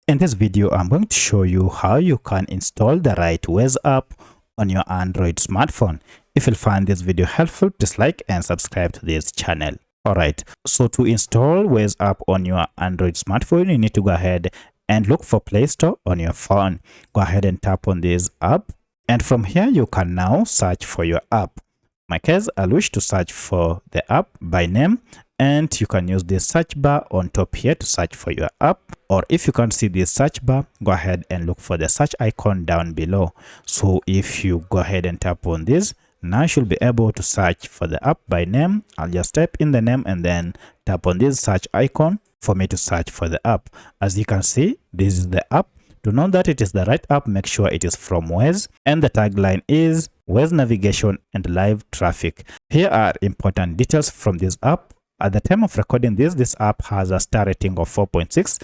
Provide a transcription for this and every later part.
In this video, I'm going to show you how you can install the right Waze app on your Android smartphone. If you find this video helpful, please like and subscribe to this channel. Alright, so to install Waze app on your Android smartphone, you need to go ahead and look for Play Store on your phone. Go ahead and tap on this app, and from here you can now search for your app. In my case, I wish to search for the app by name, and you can use this search bar on top here to search for your app. Or if you can't see this search bar, go ahead and look for the search icon down below. So if you go ahead and tap on this, now you should be able to search for the app by name. I'll just type in the name and then tap on this search icon for me to search for the app. As you can see, this is the app. To know that it is the right app, make sure it is from Waze, and the tagline is Waze navigation and live traffic. Here are important details from this app. At the time of recording this app has a star rating of 4.6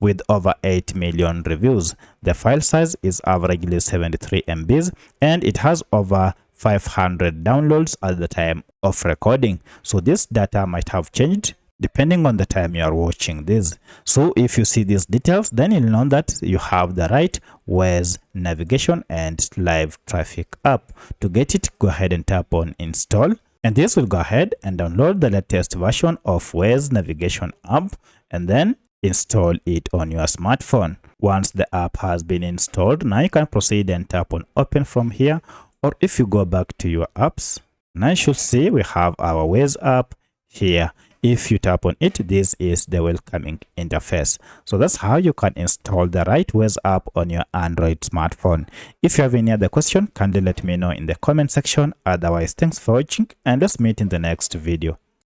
with over 8 million reviews. The file size is averagely 73 MBs and it has over 500 downloads at the time of recording. So this data might have changed depending on the time you are watching this. So if you see these details, then you'll know that you have the right Waze navigation and live traffic app. To get it, go ahead and tap on install. And this will go ahead and download the latest version of Waze navigation app and then install it on your smartphone. Once the app has been installed, now you can proceed and tap on open from here. Or if you go back to your apps, now you should see we have our Waze app here. If you tap on it, this is the welcoming interface. So that's how you can install the right Waze app on your Android smartphone. If you have any other question, kindly let me know in the comment section. Otherwise, thanks for watching and let's meet in the next video.